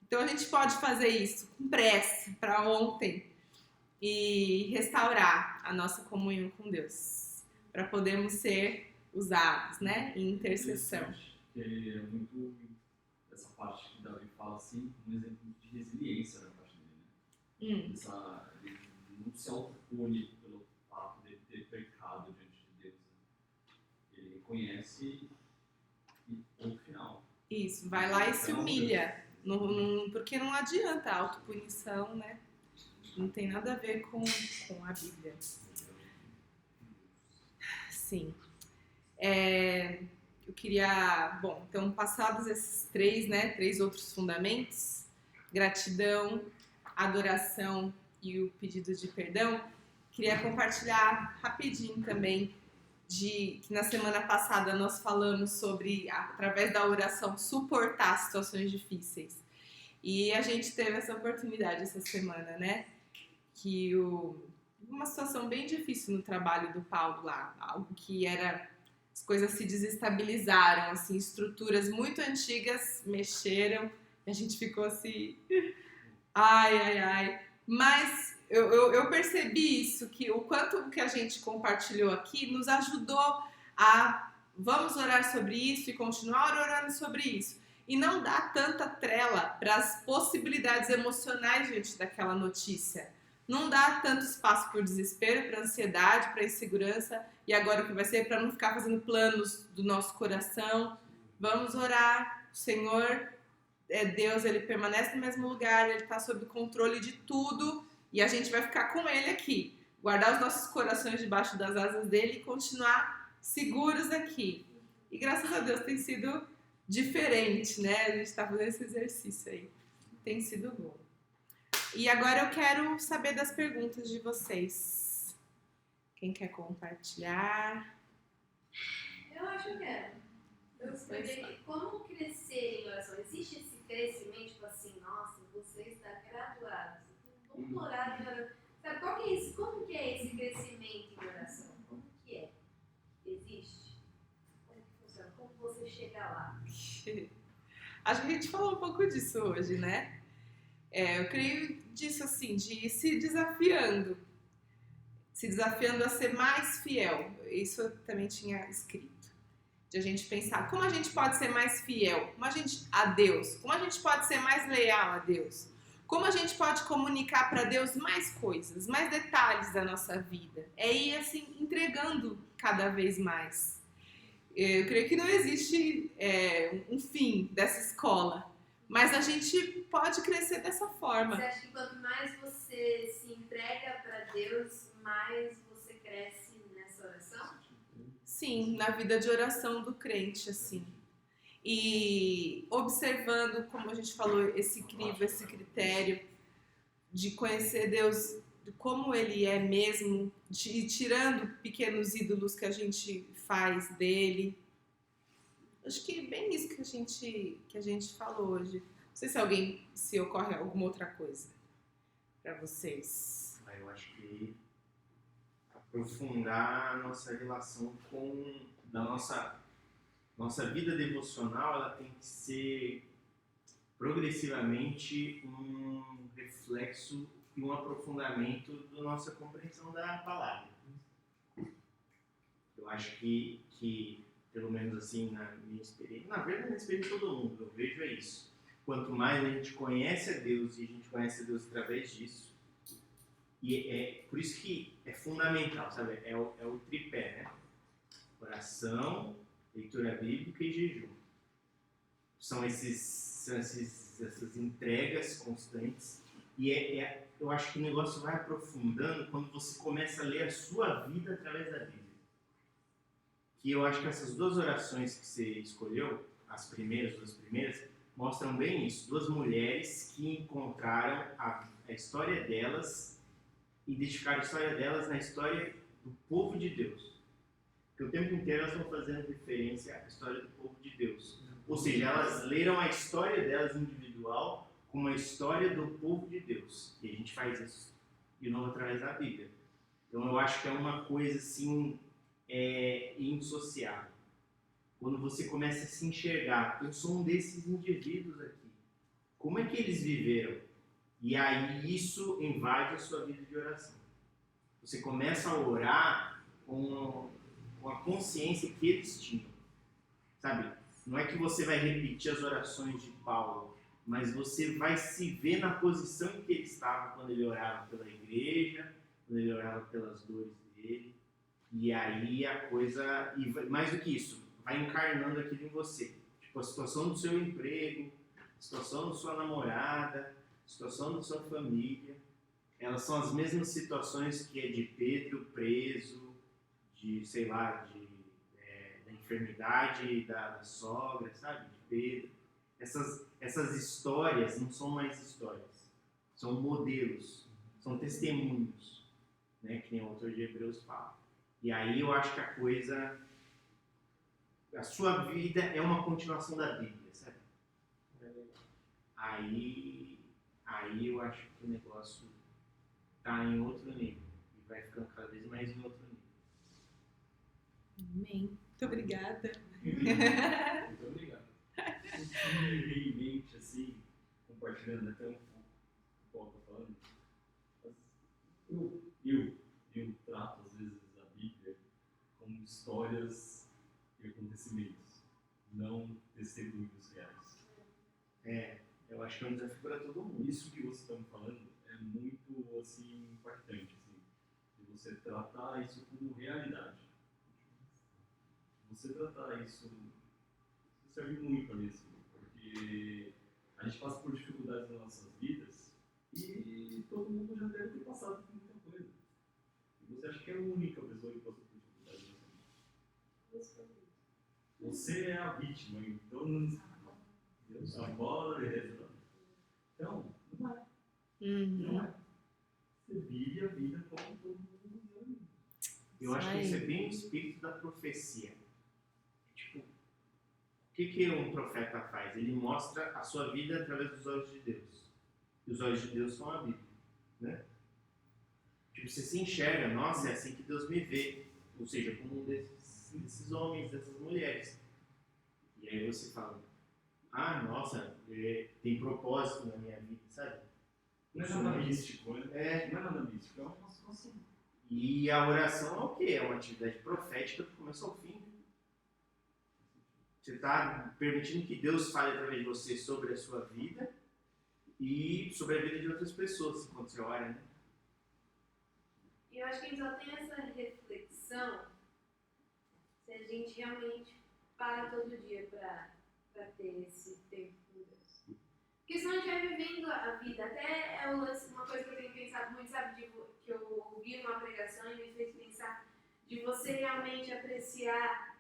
Então a gente pode fazer isso com pressa, para ontem, e restaurar a nossa comunhão com Deus, para podermos ser usados, né, em intercessão.
Porque é muito essa parte que Davi fala assim, um exemplo de resiliência da parte dele, né? não se autopune pelo fato de ter pecado diante de Deus. Né? Ele reconhece e ponto final.
Isso, vai lá e se humilha. Porque não adianta a autopunição, né? Não tem nada a ver com a Bíblia. Sim. Eu queria... Bom, então, passados esses três outros fundamentos, gratidão, adoração e o pedido de perdão, queria compartilhar rapidinho também que na semana passada nós falamos sobre, através da oração, suportar situações difíceis. E a gente teve essa oportunidade essa semana, né? Que uma situação bem difícil no trabalho do Paulo lá, algo que era... As coisas se desestabilizaram, assim, estruturas muito antigas mexeram, e a gente ficou assim... Ai. Mas eu percebi isso, que o quanto que a gente compartilhou aqui nos ajudou a... Vamos orar sobre isso e continuar orando sobre isso. E não dar tanta trela para as possibilidades emocionais diante daquela notícia. Não dá tanto espaço para o desespero, para a ansiedade, para a insegurança. E agora o que vai ser para não ficar fazendo planos do nosso coração. Vamos orar. O Senhor é Deus, Ele permanece no mesmo lugar, Ele está sob o controle de tudo. E a gente vai ficar com Ele aqui. Guardar os nossos corações debaixo das asas dEle e continuar seguros aqui. E graças a Deus tem sido diferente, né? A gente está fazendo esse exercício aí. Tem sido bom. E agora eu quero saber das perguntas de vocês. Quem quer compartilhar?
Eu acho que eu quero. Eu escrevi como crescer em oração. Existe esse crescimento, tipo assim, nossa, você está graduado, você tem um doutorado em oração. Sabe, qual que é isso? Como que é esse crescimento em oração? Como que é? Existe? Como que funciona? Como você chega lá?
Acho que a gente falou um pouco disso hoje, né? Eu creio disso assim, de se desafiando a ser mais fiel. Isso eu também tinha escrito. De a gente pensar como a gente pode ser mais fiel a Deus, como a gente pode ser mais leal a Deus, como a gente pode comunicar para Deus mais coisas, mais detalhes da nossa vida. É ir assim, entregando cada vez mais. Eu creio que não existe um fim dessa escola, mas a gente pode crescer dessa forma.
Você acha que quanto mais você se entrega para Deus, mais você cresce nessa oração?
Sim, na vida de oração do crente, assim. E observando, como a gente falou, esse crivo, esse critério de conhecer Deus como Ele é mesmo, e tirando pequenos ídolos que a gente faz dele. Acho que é bem isso que a gente falou hoje. Não sei se ocorre alguma outra coisa para vocês.
Eu acho que aprofundar a nossa relação da nossa vida devocional, ela tem que ser progressivamente um reflexo e um aprofundamento da nossa compreensão da palavra. Eu acho que pelo menos assim na minha experiência, na verdade na experiência de todo mundo, eu vejo isso. Quanto mais a gente conhece a Deus e a gente conhece a Deus através disso, e é por isso que é fundamental, sabe? É o tripé, né? Oração, leitura bíblica e jejum. São essas entregas constantes. E eu acho que o negócio vai aprofundando quando você começa a ler a sua vida através da Bíblia. Que eu acho que essas duas orações que você escolheu, as duas primeiras, mostram bem isso. Duas mulheres que encontraram a história delas, identificaram a história delas na história do povo de Deus. Porque o tempo inteiro elas estão fazendo referência à história do povo de Deus. Ou seja, elas leram a história delas individual como a história do povo de Deus. E a gente faz isso de novo através da Bíblia. Então eu acho que é uma coisa assim indissociável. Quando você começa a se enxergar, eu sou um desses indivíduos aqui. Como é que eles viveram? E aí isso invade a sua vida de oração. Você começa a orar com a consciência que eles tinham. Sabe? Não é que você vai repetir as orações de Paulo, mas você vai se ver na posição em que ele estava quando ele orava pela igreja, quando ele orava pelas dores dele. E aí a coisa, e mais do que isso, vai encarnando aquilo em você. Tipo, a situação do seu emprego, a situação da sua namorada, a situação da sua família, elas são as mesmas situações que é de Pedro preso, de, sei lá, da enfermidade da sogra, sabe? De Pedro. Essas histórias não são mais histórias, são modelos, são testemunhos, né? Que nem o autor de Hebreus fala. E aí eu acho que a sua vida é uma continuação da Bíblia, sabe? Aí eu acho que o negócio tá em outro nível e vai ficando cada vez mais em outro nível.
Amém. Muito obrigada.
Muito obrigado.
O que me veio em mente, assim, compartilhando até um pouco o que o Paulo está falando, eu trato, às vezes, a Bíblia como histórias e acontecimentos, não testemunhos reais.
Eu acho que é um desafio para todo mundo.
Isso que você está me falando é muito, assim, impactante, assim, de você tratar isso como realidade. Você tratar isso serve muito para mim, assim, porque a gente passa por dificuldades nas nossas vidas e todo mundo já deve ter passado por muita coisa. E você acha que é a única pessoa que passou por dificuldades na sua vida. Você é a vítima, então Deus a bola, beleza. Então, não é. Não é. Você vive a vida como todo mundo vive.
Eu acho que isso é bem o espírito da profecia. Tipo, o que um profeta faz? Ele mostra a sua vida através dos olhos de Deus. E os olhos de Deus são a Bíblia, né? Tipo, você se enxerga, nossa, é assim que Deus me vê. Ou seja, como um desses homens, dessas mulheres. E aí você fala, nossa, tem propósito na minha vida, sabe?
Não é nada místico, né?
É.
Não é nada místico, é uma situação.
E a oração é o quê? É uma atividade profética do começo ao fim. Você está permitindo que Deus fale através de você sobre a sua vida e sobre a vida de outras pessoas, enquanto você ora, né?
E eu acho que a gente só tem essa reflexão se a gente realmente para todo dia para ter esse tempo com Deus. Porque senão a gente vai vivendo a vida. Até é uma coisa que eu tenho pensado muito, sabe? Que eu ouvi numa pregação e me fez pensar de você realmente apreciar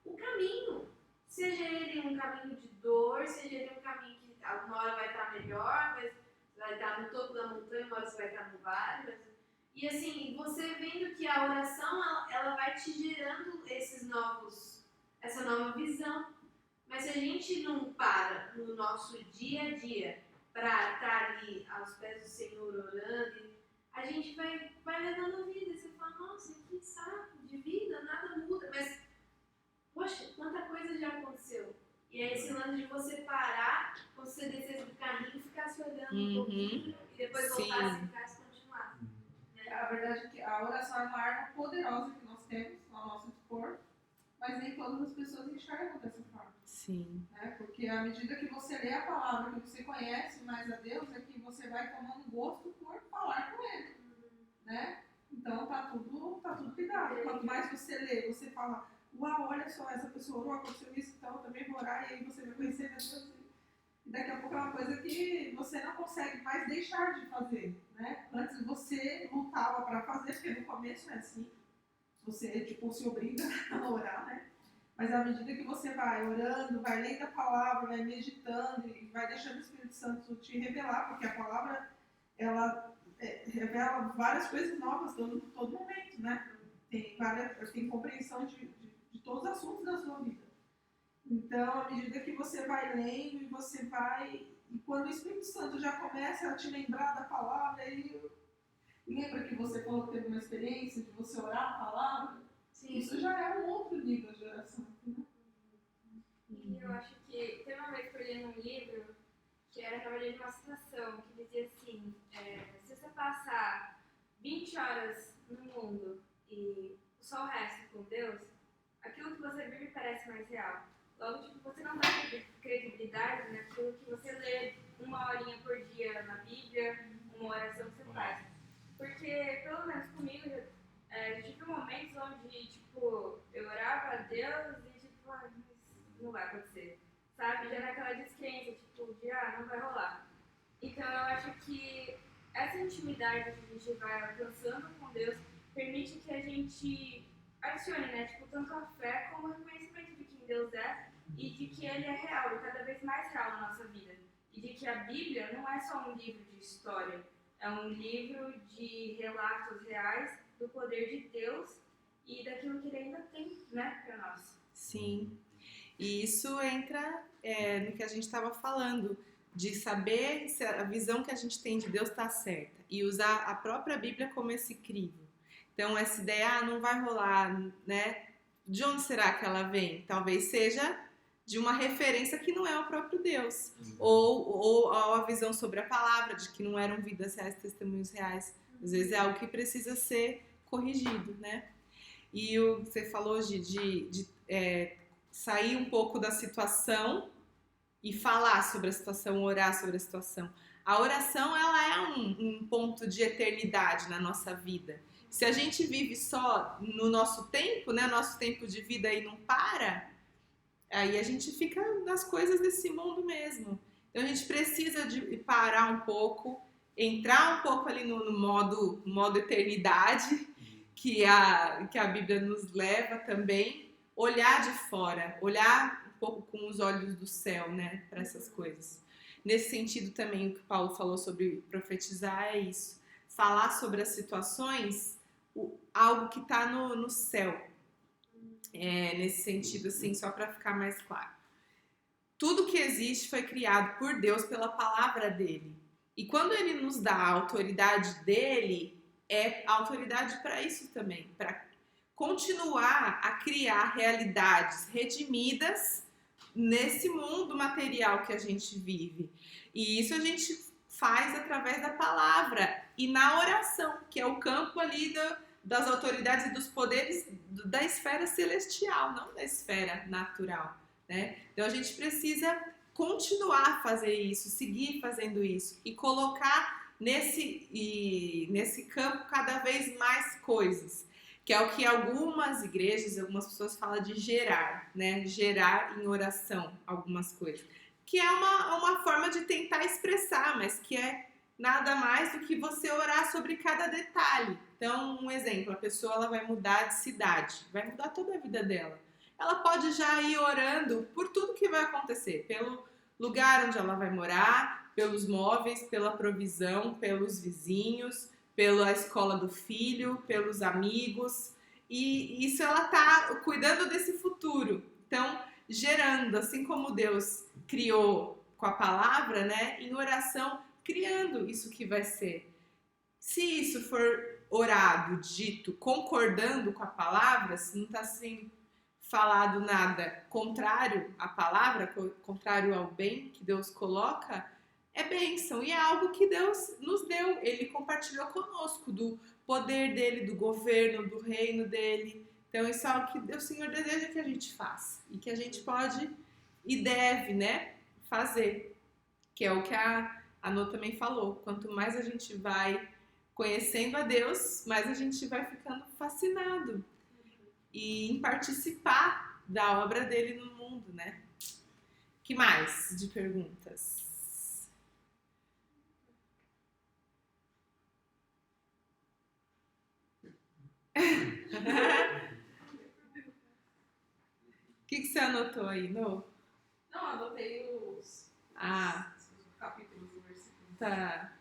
o caminho. Seja ele um caminho de dor, seja ele um caminho que uma hora vai estar melhor, mas vai estar no topo da montanha, uma hora você vai estar no vale. E assim, você vendo que a oração, ela vai te gerando essa nova visão. Mas se a gente não para no nosso dia a dia para estar ali aos pés do Senhor orando, a gente vai levando a vida. E você fala, nossa, que saco de vida, nada muda. Mas, poxa, quanta coisa já aconteceu. E aí esse lance de você parar, quando você descesse do carrinho, ficar se olhando um pouquinho e depois voltar a sentar e continuar.
A verdade é que a oração é uma arma poderosa que nós temos ao nosso dispor, mas nem todas as pessoas enxergam dessa forma.
Sim.
Né? Porque à medida que você lê a palavra, que você conhece mais a Deus, é que você vai tomando gosto por falar com Ele. Né? Então tá tudo ligado. Quanto mais você lê, você fala, uau, olha só, essa pessoa orou, aconteceu isso, então eu também vou orar, e aí você vai conhecer a Deus. E daqui a pouco é uma coisa que você não consegue mais deixar de fazer, né? Antes você lutava para fazer, porque no começo é assim, você se obriga a orar, né? Mas à medida que você vai orando, vai lendo a palavra, vai meditando e vai deixando o Espírito Santo te revelar, porque a palavra, ela revela várias coisas novas todo momento, né? Tem compreensão de todos os assuntos da sua vida. Então, à medida que você vai lendo e quando o Espírito Santo já começa a te lembrar da palavra, lembra que você falou que teve uma experiência de você orar a palavra? Sim. Isso já é um outro nível de oração. Né?
E eu acho que teve uma vez que eu li num livro que era trabalhando uma situação que dizia assim, se você passar 20 horas no mundo e só o resto com Deus, aquilo que você vive parece mais real. Logo, você não dá credibilidade naquilo que você lê 1 horinha por dia na Bíblia, uma oração que você faz. não vai rolar. Então eu acho que essa intimidade que a gente vai alcançando com Deus permite que a gente adicione, né? Tipo, tanto a fé como o reconhecimento de quem Deus é e de que Ele é real e cada vez mais real na nossa vida. E de que a Bíblia não é só um livro de história, é um livro de relatos reais do poder de Deus e daquilo que Ele ainda tem, né, para nós.
Sim. E isso entra no que a gente estava falando, de saber se a visão que a gente tem de Deus está certa e usar a própria Bíblia como esse crivo. Então, essa ideia, não vai rolar, né? De onde será que ela vem? Talvez seja de uma referência que não é o próprio Deus. Ou a visão sobre a palavra, de que não eram vidas reais, testemunhos reais. Às vezes é algo que precisa ser corrigido, né? E você falou de sair um pouco da situação e falar sobre a situação, orar sobre a situação. A oração, ela é um ponto de eternidade na nossa vida. Se a gente vive só no nosso tempo, né, nosso tempo de vida e não para, aí a gente fica nas coisas desse mundo mesmo. Então a gente precisa de parar um pouco, entrar um pouco ali no modo eternidade, que a Bíblia nos leva também, olhar de fora, olhar um pouco com os olhos do céu, né, para essas coisas. Nesse sentido também, o que Paulo falou sobre profetizar é isso. Falar sobre as situações, algo que está no céu. Nesse sentido, assim, só para ficar mais claro. Tudo que existe foi criado por Deus pela palavra dele. E quando ele nos dá a autoridade dele, é autoridade para isso também, para continuar a criar realidades redimidas nesse mundo material que a gente vive. E isso a gente faz através da palavra e na oração, que é o campo ali das autoridades e dos poderes da esfera celestial, não da esfera natural, né? Então a gente precisa continuar a fazer isso, seguir fazendo isso e colocar nesse campo cada vez mais coisas, que é o que algumas igrejas, algumas pessoas falam de gerar, né? Gerar em oração algumas coisas, que é uma forma de tentar expressar, mas que é nada mais do que você orar sobre cada detalhe. Então, um exemplo, a pessoa ela vai mudar de cidade, vai mudar toda a vida dela. Ela pode já ir orando por tudo que vai acontecer, pelo lugar onde ela vai morar, pelos móveis, pela provisão, pelos vizinhos, pela escola do filho, pelos amigos. E isso ela está cuidando desse futuro. Então, gerando, assim como Deus criou com a palavra, né, em oração, criando isso que vai ser. Se isso for orado, dito, concordando com a palavra, se não está sendo falado nada contrário à palavra, contrário ao bem que Deus coloca, é bênção. E é algo que Deus nos deu. Ele compartilhou conosco do poder dele, do governo, do reino dele. Então isso é algo que o Senhor deseja que a gente faça. E que a gente pode e deve, né, fazer. Que é o que a Anô também falou. Quanto mais a gente vai conhecendo a Deus, mais a gente vai ficando fascinado e em participar da obra dele no mundo, né? Que mais de perguntas? O que você anotou aí, Nô?
Não, anotei os capítulos do versículo.
Tá.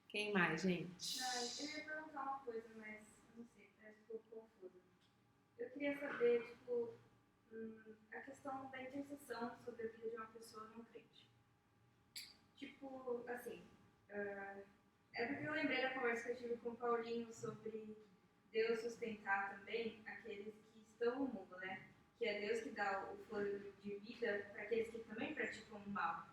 Quem mais, gente?
Eu ia perguntar uma coisa, mas não sei, parece um pouco confusa. Eu queria saber, tipo, a questão da intercessão sobre a vida de uma pessoa não crente. Tipo, assim, é porque eu lembrei da conversa que eu tive com o Paulinho sobre Deus sustentar também aqueles que estão no mundo, né? Que é Deus que dá o fôlego de vida para aqueles que também praticam o mal.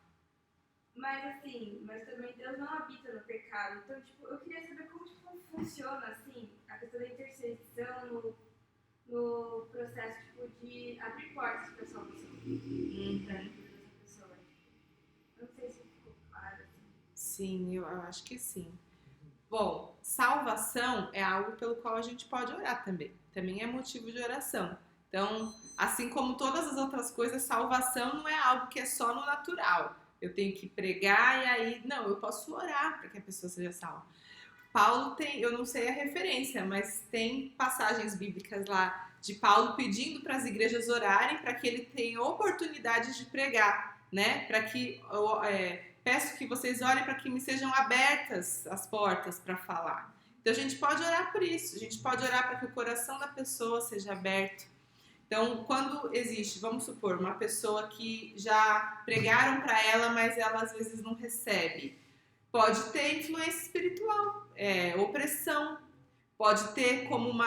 Mas assim, também Deus não habita no pecado. Então, tipo, eu queria saber como funciona, assim, a questão da intercessão no processo, tipo, de abrir portas para a salvação. Pra vida dessa pessoa. Eu não sei se ficou claro, assim.
Sim, eu acho que sim. Bom, salvação é algo pelo qual a gente pode orar também. Também é motivo de oração. Então, assim como todas as outras coisas, salvação não é algo que é só no natural. eu tenho que pregar e aí, não, eu posso orar para que a pessoa seja salva. Paulo tem, eu não sei a referência, mas tem passagens bíblicas lá de Paulo pedindo para as igrejas orarem para que ele tenha oportunidade de pregar, né? Para que peço que vocês orem para que me sejam abertas as portas para falar. Então a gente pode orar por isso, a gente pode orar para que o coração da pessoa seja aberto. Então, quando existe, vamos supor, uma pessoa que já pregaram para ela, mas ela às vezes não recebe, pode ter influência espiritual, opressão, pode ter como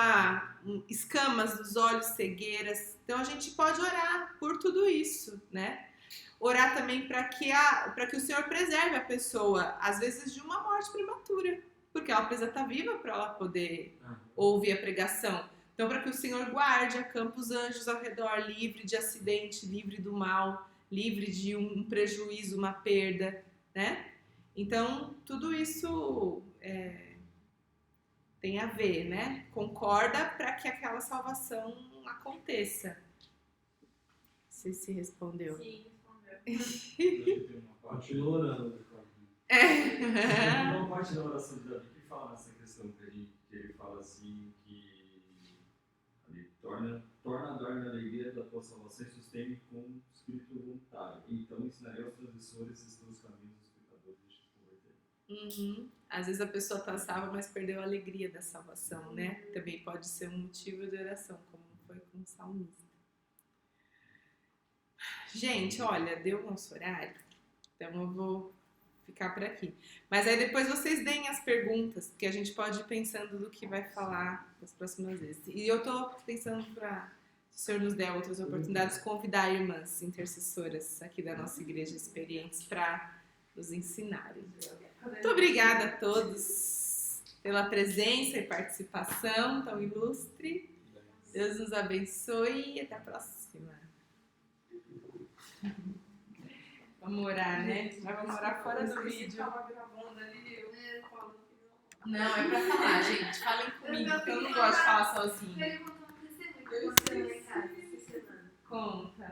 escamas dos olhos, cegueiras. Então a gente pode orar por tudo isso, né? Orar também para que o Senhor preserve a pessoa, às vezes de uma morte prematura, porque ela precisa estar viva para ela poder ouvir a pregação. Então, para que o Senhor guarde, acampe os anjos ao redor, livre de acidente, livre do mal, livre de um prejuízo, uma perda, né? Então, tudo isso tem a ver, né? Concorda para que aquela salvação aconteça. Não sei se respondeu.
Sim, respondeu.
Continua orando.
Tem uma parte da oração de Davi que fala nessa questão, que ele fala assim, que ele torna a dor na alegria da tua salvação e sustém com espírito voluntário. Então ensinarei aos transgressores os teus caminhos, os pecadores deixam de converter.
Às vezes a pessoa está salva, mas perdeu a alegria da salvação, né? Também pode ser um motivo de oração, como foi com o salmista. Gente, olha, deu o nosso horário, então eu vou ficar por aqui. Mas aí depois vocês deem as perguntas, porque a gente pode ir pensando do que vai falar nas próximas vezes. E eu tô pensando para, se o Senhor nos der outras oportunidades, convidar irmãs intercessoras aqui da nossa igreja experientes para nos ensinarem. Muito obrigada a todos pela presença e participação tão ilustre. Deus nos abençoe e até a próxima. Vamos orar, né? Mas vamos orar fora do vídeo.
Tava gravando ali, eu falo.
Não, é pra falar, gente. Falem comigo, porque eu não gosto de falar sozinha.
Pergunta não precisa muito, você vai em casa, essa semana.
Conta.